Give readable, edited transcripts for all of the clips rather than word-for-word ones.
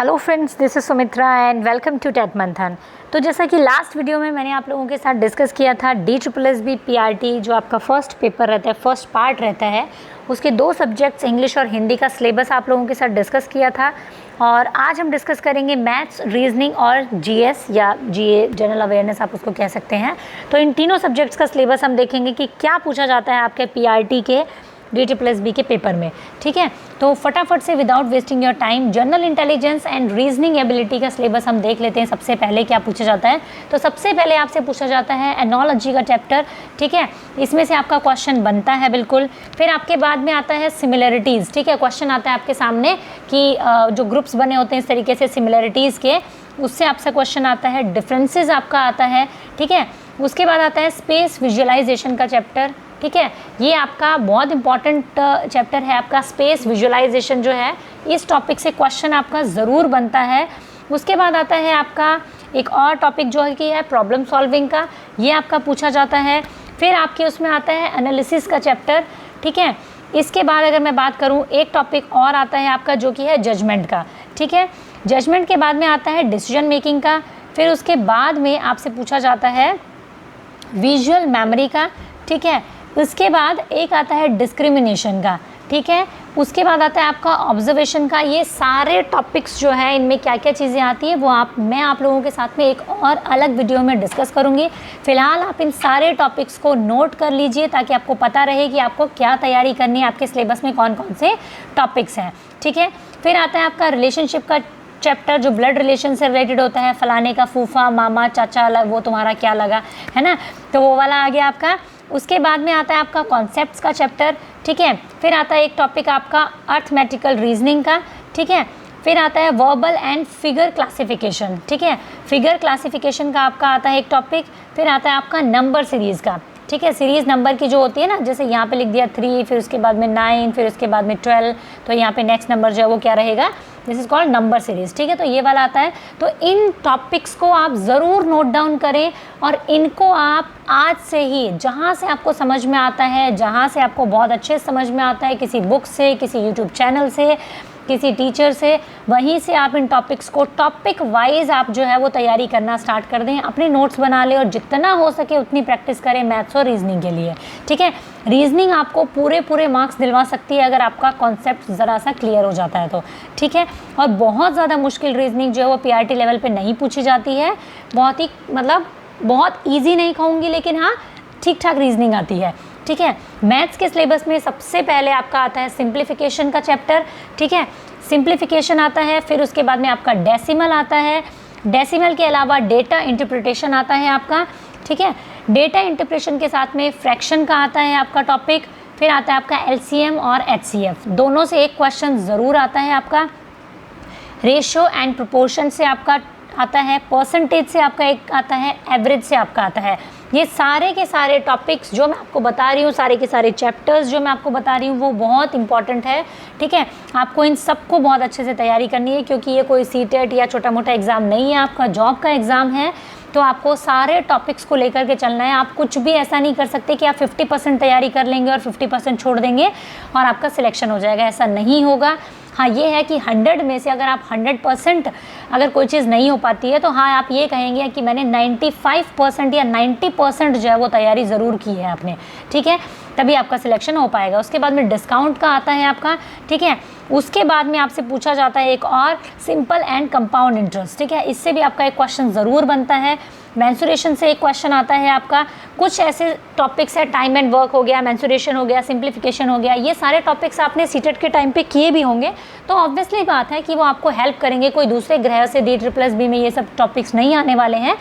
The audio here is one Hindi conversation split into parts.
Hello friends, this is Sumitra and welcome to TET Manthan. तो जैसा कि लास्ट वीडियो में मैंने आप लोगों के साथ डिस्कस किया था DSSB PRT जो आपका फर्स्ट पेपर रहता है, फर्स्ट पार्ट रहता है, उसके दो सब्जेक्ट्स इंग्लिश और हिंदी का सिलेबस आप लोगों के साथ डिस्कस किया था। और आज हम डिस्कस करेंगे मैथ्स, रीजनिंग और GS या GA जनरल अवेयरनेस आप उसको कह सकते हैं। तो इन तीनों सब्जेक्ट्स का सिलेबस हम देखेंगे कि क्या पूछा जाता है आपके PRT के DSSB के पेपर में। ठीक है, तो फटाफट से without wasting your time general intelligence and reasoning ability का सिलेबस हम देख लेते हैं। सबसे पहले क्या पूछा जाता है, तो सबसे पहले आपसे पूछा जाता है एनोलॉजी का चैप्टर। ठीक है, इसमें से आपका क्वेश्चन बनता है बिल्कुल। फिर आपके बाद में आता है सिमिलरिटीज़। ठीक है, क्वेश्चन आता है आपके सामने कि जो ग्रुप्स बने होते हैं इस तरीके से सिमिलरिटीज़ के, उससे आपसे क्वेश्चन आता है। डिफरेंसेस आपका आता है। ठीक है, उसके बाद आता है स्पेस विजुअलाइजेशन का चैप्टर। ठीक है, ये आपका बहुत इंपॉर्टेंट चैप्टर है आपका स्पेस विजुअलाइजेशन जो है, इस टॉपिक से क्वेश्चन आपका ज़रूर बनता है। उसके बाद आता है आपका एक और टॉपिक जो है कि है प्रॉब्लम सॉल्विंग का, ये आपका पूछा जाता है। फिर आपके उसमें आता है एनालिसिस का चैप्टर। ठीक है, इसके बाद अगर मैं बात करूँ, एक टॉपिक और आता है आपका जो कि है जजमेंट का। ठीक है, जजमेंट के बाद में आता है डिसीजन मेकिंग का। फिर उसके बाद में आपसे पूछा जाता है विजुअल मेमोरी का। ठीक है, उसके बाद एक आता है डिस्क्रिमिनेशन का। ठीक है, उसके बाद आता है आपका ऑब्जर्वेशन का। ये सारे टॉपिक्स जो है इनमें क्या क्या चीज़ें आती है वो मैं आप लोगों के साथ में एक और अलग वीडियो में डिस्कस करूँगी। फिलहाल आप इन सारे टॉपिक्स को नोट कर लीजिए ताकि आपको पता रहे कि आपको क्या तैयारी करनी है, आपके सिलेबस में कौन कौन से टॉपिक्स हैं। ठीक है, फिर आता है आपका रिलेशनशिप का चैप्टर जो ब्लड रिलेशन से रिलेटेड होता है। फलाने का फूफा, मामा, चाचा वो तुम्हारा क्या लगा, है ना, तो वो वाला आ गया आपका। उसके बाद में आता है आपका कॉन्सेप्ट्स का चैप्टर। ठीक है, फिर आता है एक टॉपिक आपका अर्थमेटिकल रीजनिंग का। ठीक है, फिर आता है वर्बल एंड फिगर क्लासिफिकेशन। ठीक है, फिगर क्लासिफिकेशन का आपका आता है एक टॉपिक। फिर आता है आपका नंबर सीरीज़ का। ठीक है, सीरीज़ नंबर की जो होती है ना, जैसे यहाँ पे लिख दिया 3, फिर उसके बाद में 9, फिर उसके बाद में 12, तो यहाँ पे नेक्स्ट नंबर जो है वो क्या रहेगा, this is called number series. ठीक है, तो ये वाला आता है। तो इन टॉपिक्स को आप ज़रूर नोट डाउन करें और इनको आप आज से ही, जहाँ से आपको समझ में आता है, जहाँ से आपको बहुत अच्छे समझ में आता है, किसी बुक से, किसी यूट्यूब चैनल से, किसी टीचर से, वहीं से आप इन टॉपिक्स को टॉपिक वाइज आप जो है वो तैयारी करना स्टार्ट कर दें। अपने नोट्स बना लें और जितना हो सके उतनी प्रैक्टिस करें मैथ्स और रीजनिंग के लिए। ठीक है, रीजनिंग आपको पूरे मार्क्स दिलवा सकती है अगर आपका कॉन्सेप्ट ज़रा सा क्लियर हो जाता है तो। ठीक है, और बहुत ज़्यादा मुश्किल रीजनिंग जो है वो PRT लेवल पर नहीं पूछी जाती है। बहुत ही मतलब बहुत ईजी नहीं कहूँगी, लेकिन हाँ ठीक ठाक रीजनिंग आती है। ठीक है, मैथ्स के सिलेबस में सबसे पहले आपका आता है सिंप्लीफिकेशन का चैप्टर। ठीक है, सिंप्लीफिकेशन आता है। फिर उसके बाद में आपका डेसिमल आता है। डेसिमल के अलावा डेटा इंटरप्रिटेशन आता है आपका। ठीक है, डेटा इंटरप्रिटेशन के साथ में फ्रैक्शन का आता है आपका टॉपिक। फिर आता है आपका LCM और HCF, दोनों से एक क्वेश्चन ज़रूर आता है आपका। रेशियो एंड प्रोपोर्शन से आपका आता है। परसेंटेज से आपका एक आता है। एवरेज से आपका आता है। ये सारे के सारे टॉपिक्स जो मैं आपको बता रही हूँ, सारे के सारे चैप्टर्स जो मैं आपको बता रही हूँ वो बहुत इंपॉर्टेंट है। ठीक है, आपको इन सबको बहुत अच्छे से तैयारी करनी है क्योंकि ये कोई CTET या छोटा मोटा एग्ज़ाम नहीं है, आपका जॉब का एग्ज़ाम है। तो आपको सारे टॉपिक्स को लेकर के चलना है। आप कुछ भी ऐसा नहीं कर सकते कि आप 50% तैयारी कर लेंगे और 50% छोड़ देंगे और आपका सिलेक्शन हो जाएगा, ऐसा नहीं होगा। हाँ, ये है कि 100 में से अगर आप 100% अगर कोई चीज़ नहीं हो पाती है तो हाँ आप ये कहेंगे कि मैंने 95% या 90% जो है वो तैयारी ज़रूर की है आपने। ठीक है, तभी आपका सिलेक्शन हो पाएगा। उसके बाद में डिस्काउंट का आता है आपका। ठीक है, उसके बाद में आपसे पूछा जाता है एक और सिंपल एंड कंपाउंड इंटरेस्ट। ठीक है, इससे भी आपका एक क्वेश्चन ज़रूर बनता है। मेंसुरेशन से एक क्वेश्चन आता है आपका। कुछ ऐसे टॉपिक्स है, टाइम एंड वर्क हो गया, मेंसुरेशन हो गया, सिंप्लीफिकेशन हो गया, ये सारे टॉपिक्स आपने CTET के टाइम पे किए भी होंगे, तो ऑब्वियसली बात है कि वो आपको हेल्प करेंगे। कोई दूसरे ग्रह से DSSB में ये सब टॉपिक्स नहीं आने वाले हैं।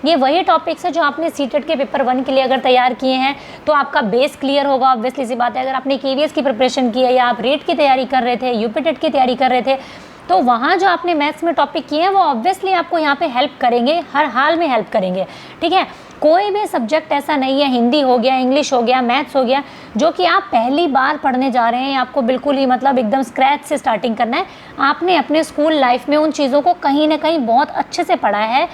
ये वही टॉपिक्स है जो आपने CTET के पेपर 1 के लिए अगर तैयार किए हैं तो आपका बेस क्लियर होगा। ऑब्वियसली सी बात है, अगर आपने KVS की प्रिपरेशन की है या आप रेट की तैयारी कर रहे थे, UPTET की तैयारी कर रहे थे, तो वहाँ जो आपने मैथ्स में टॉपिक किए हैं वो ऑब्वियसली आपको यहाँ पे हेल्प करेंगे, हर हाल में हेल्प करेंगे। ठीक है, कोई भी सब्जेक्ट ऐसा नहीं है, हिंदी हो गया, इंग्लिश हो गया, मैथ्स हो गया, जो कि आप पहली बार पढ़ने जा रहे हैं, आपको बिल्कुल ही मतलब एकदम स्क्रैच से स्टार्टिंग करना है। आपने अपने स्कूल लाइफ में उन चीज़ों को कहीं ना कहीं बहुत अच्छे से पढ़ा है।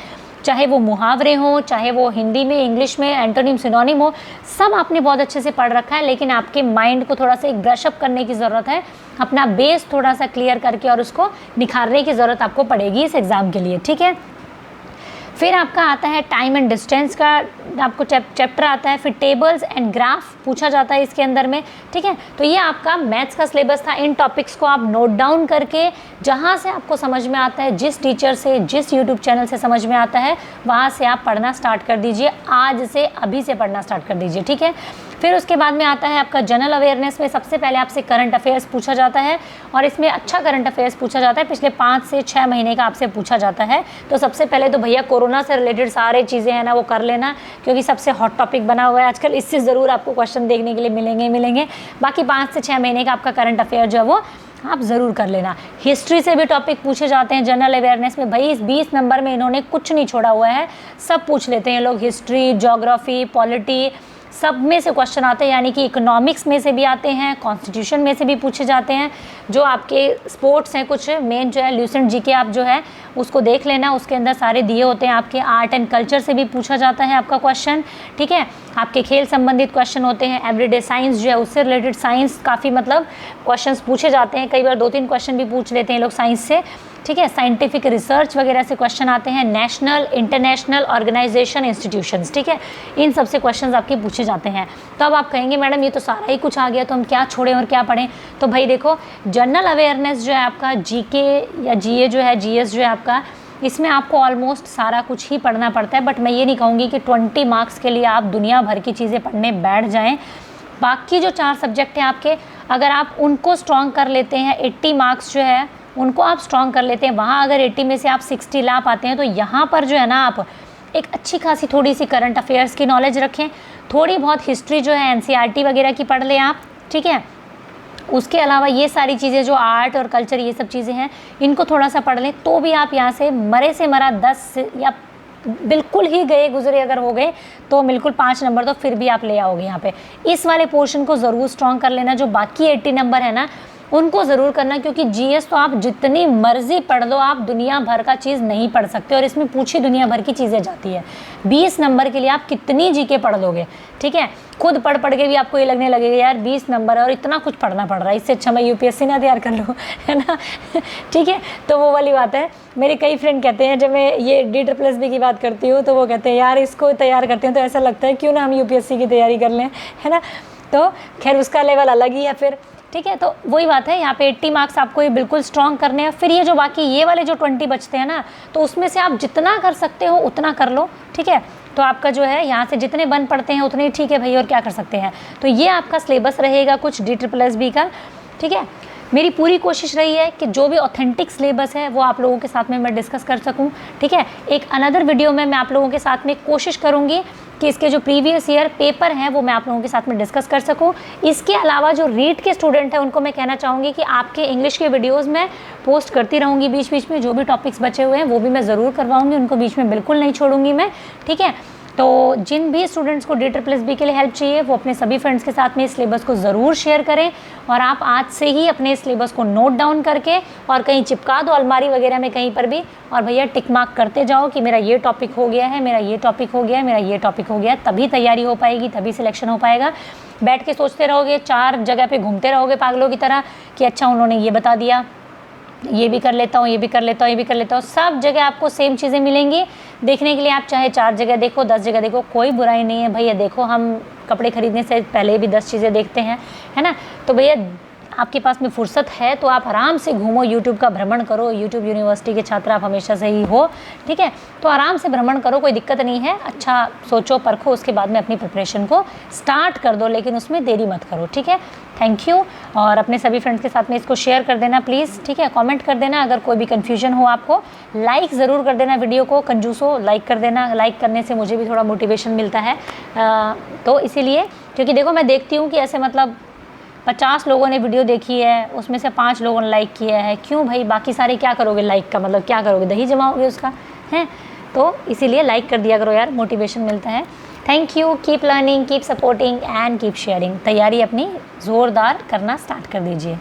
चाहे वो मुहावरे हो, चाहे वो हिंदी में, इंग्लिश में एंटोनिम सिनोनिम हो, सब आपने बहुत अच्छे से पढ़ रखा है, लेकिन आपके माइंड को थोड़ा सा एक ब्रशअप करने की ज़रूरत है, अपना बेस थोड़ा सा क्लियर करके और उसको निखारने की ज़रूरत आपको पड़ेगी इस एग्ज़ाम के लिए, ठीक है। फिर आपका आता है टाइम एंड डिस्टेंस का आपको चैप्टर आता है, फिर टेबल्स एंड ग्राफ पूछा जाता है इसके अंदर में, ठीक है। तो ये आपका मैथ्स का सिलेबस था। इन टॉपिक्स को आप नोट डाउन करके जहाँ से आपको समझ में आता है, जिस टीचर से, जिस यूट्यूब चैनल से समझ में आता है, वहाँ से आप पढ़ना स्टार्ट कर दीजिए। आज से, अभी से पढ़ना स्टार्ट कर दीजिए, ठीक है। फिर उसके बाद में आता है आपका जनरल अवेयरनेस में सबसे पहले आपसे करंट अफेयर्स पूछा जाता है, और इसमें अच्छा करंट अफेयर्स पूछा जाता है, पिछले 5 से 6 महीने का आपसे पूछा जाता है। तो सबसे पहले तो भैया कोरोना से रिलेटेड सारे चीज़ें हैं ना वो कर लेना, क्योंकि सबसे हॉट टॉपिक बना हुआ है आजकल, इससे ज़रूर आपको क्वेश्चन देखने के लिए मिलेंगे। बाकी 5 से 6 महीने का आपका करंट अफेयर जो है वो आप ज़रूर कर लेना। हिस्ट्री से भी टॉपिक पूछे जाते हैं जनरल अवेयरनेस में, भाई इस 20 नंबर में इन्होंने कुछ नहीं छोड़ा हुआ है, सब पूछ लेते हैं लोग। हिस्ट्री, ज्योग्राफी, पॉलिटी, सब में से क्वेश्चन आते हैं, यानी कि इकोनॉमिक्स में से भी आते हैं, कॉन्स्टिट्यूशन में से भी पूछे जाते हैं। जो आपके स्पोर्ट्स हैं कुछ मेन जो है ल्यूसेंट जीके आप जो है उसको देख लेना, उसके अंदर सारे दिए होते हैं। आपके आर्ट एंड कल्चर से भी पूछा जाता है आपका क्वेश्चन, ठीक है। आपके खेल संबंधित क्वेश्चन होते हैं, एवरीडे साइंस जो है उससे रिलेटेड साइंस काफ़ी मतलब क्वेश्चंस पूछे जाते हैं, कई बार 2-3 क्वेश्चन भी पूछ लेते हैं लोग साइंस से, ठीक है। साइंटिफिक रिसर्च वगैरह से क्वेश्चन आते हैं, नेशनल इंटरनेशनल ऑर्गेनाइजेशन इंस्टीट्यूशंस, ठीक है, इन सब से क्वेश्चंस आपके पूछे जाते हैं। तो अब आप कहेंगे मैडम ये तो सारा ही कुछ आ गया, तो हम क्या छोड़ें और क्या पढ़ें। तो भाई देखो, जनरल अवेयरनेस जो है आपका, जीके या जीए जो है, जीएस जो है आपका, इसमें आपको ऑलमोस्ट सारा कुछ ही पढ़ना पड़ता है। बट मैं ये नहीं कहूँगी कि 20 मार्क्स के लिए आप दुनिया भर की चीज़ें पढ़ने बैठ जाएँ। बाकी जो 4 सब्जेक्ट हैं आपके, अगर आप उनको स्ट्रॉन्ग कर लेते हैं, 80 मार्क्स जो है उनको आप स्ट्रॉन्ग कर लेते हैं, वहाँ अगर 80 में से आप 60 ला पाते हैं, तो यहाँ पर जो है ना आप एक अच्छी खासी थोड़ी सी करंट अफेयर्स की नॉलेज रखें, थोड़ी बहुत हिस्ट्री जो है एनसीईआरटी वगैरह की पढ़ लें आप, ठीक है। उसके अलावा ये सारी चीज़ें जो आर्ट और कल्चर ये सब चीज़ें हैं, इनको थोड़ा सा पढ़ लें, तो भी आप यहाँ से मरे से मरा 10 या बिल्कुल ही गए गुजरे अगर हो गए तो बिल्कुल 5 नंबर तो फिर भी आप ले आओगे यहाँ पे। इस वाले पोर्शन को ज़रूर स्ट्रॉन्ग कर लेना। जो बाकी 80 नंबर है ना उनको ज़रूर करना, क्योंकि जीएस तो आप जितनी मर्जी पढ़ लो, आप दुनिया भर का चीज़ नहीं पढ़ सकते, और इसमें पूछी दुनिया भर की चीज़ें जाती है। 20 नंबर के लिए आप कितनी जीके पढ़ लोगे, ठीक है। खुद पढ़ के भी आपको ये लगने लगेगा यार 20 नंबर है और इतना कुछ पढ़ना पड़ रहा है, इससे अच्छा मैं यूपीएससी ना तैयार कर लूँ, है ना, ठीक है। तो वो वाली बात है। मेरे कई फ्रेंड कहते हैं, जब मैं ये DBB की बात करती हूँ तो वो कहते हैं यार इसको तैयार करते हैं तो ऐसा लगता है क्यों ना हम यूपीएससी की तैयारी कर लें, है ना। तो खैर उसका लेवल अलग ही है फिर, ठीक है। तो वही बात है, यहाँ पे 80 मार्क्स आपको ये बिल्कुल स्ट्रॉन्ग करने हैं। फिर ये जो बाकी ये वाले जो 20 बचते हैं ना, तो उसमें से आप जितना कर सकते हो उतना कर लो, ठीक है। तो आपका जो है यहाँ से जितने बन पड़ते हैं उतने ठीक है भाई, और क्या कर सकते हैं। तो ये आपका सिलेबस रहेगा कुछ DBB का, ठीक है। मेरी पूरी कोशिश रही है कि जो भी ऑथेंटिक सिलेबस है वो आप लोगों के साथ में मैं डिस्कस कर सकूं, ठीक है। एक अनदर वीडियो में मैं आप लोगों के साथ में कोशिश करूंगी कि इसके जो प्रीवियस ईयर पेपर हैं वो मैं आप लोगों के साथ में डिस्कस कर सकूं। इसके अलावा जो रीट के स्टूडेंट हैं उनको मैं कहना चाहूँगी कि आपके इंग्लिश के वीडियोज़ मैं पोस्ट करती रहूँगी बीच बीच में, जो भी टॉपिक्स बचे हुए हैं वो भी मैं ज़रूर करवाऊँगी, उनको बीच में बिल्कुल नहीं छोड़ूंगी मैं, ठीक है। तो जिन भी स्टूडेंट्स को DBB के लिए हेल्प चाहिए वो अपने सभी फ्रेंड्स के साथ में इस सिलेबस को ज़रूर शेयर करें, और आप आज से ही अपने सिलेबस को नोट डाउन करके और कहीं चिपका दो अलमारी वगैरह में कहीं पर भी, और भैया टिक मार्क करते जाओ कि मेरा ये टॉपिक हो गया है, मेरा ये टॉपिक हो गया है, मेरा ये टॉपिक हो गया है। तभी तैयारी हो पाएगी, तभी सिलेक्शन हो पाएगा। बैठ के सोचते रहोगे, 4 जगह पर घूमते रहोगे पागलों की तरह कि अच्छा उन्होंने ये बता दिया, ये भी कर लेता हूँ, ये भी कर लेता हूँ, ये भी कर लेता हूँ, सब जगह आपको सेम चीज़ें मिलेंगी देखने के लिए। आप चाहे 4 जगह देखो, 10 जगह देखो, कोई बुराई नहीं है भैया। देखो हम कपड़े खरीदने से पहले भी 10 चीज़ें देखते हैं, है ना। तो भैया आपके पास में फुर्सत है तो आप आराम से घूमो, यूट्यूब का भ्रमण करो। यूट्यूब यूनिवर्सिटी के छात्र आप हमेशा से ही हो, ठीक है। तो आराम से भ्रमण करो, कोई दिक्कत नहीं है। अच्छा सोचो परखो, उसके बाद में अपनी प्रिपरेशन को स्टार्ट कर दो, लेकिन उसमें देरी मत करो, ठीक है। Thank you. और अपने सभी फ्रेंड्स के साथ में इसको शेयर कर देना प्लीज़, ठीक है। कमेंट कर देना अगर कोई भी कन्फ्यूजन हो आपको। लाइक ज़रूर कर देना वीडियो को, कंजूसो लाइक कर देना। लाइक करने से मुझे भी थोड़ा मोटिवेशन मिलता है, तो इसीलिए, क्योंकि देखो मैं देखती हूँ कि ऐसे मतलब 50 लोगों ने वीडियो देखी है, उसमें से 5 लोगों ने लाइक किया है। क्यों भाई, बाकी सारे क्या करोगे लाइक का मतलब, क्या करोगे, दही जमाओगे उसका, है। तो इसीलिए लाइक कर दिया करो यार, मोटिवेशन मिलता है। Thank you. Keep learning, keep supporting and keep sharing. तैयारी अपनी ज़ोरदार करना स्टार्ट कर दीजिए।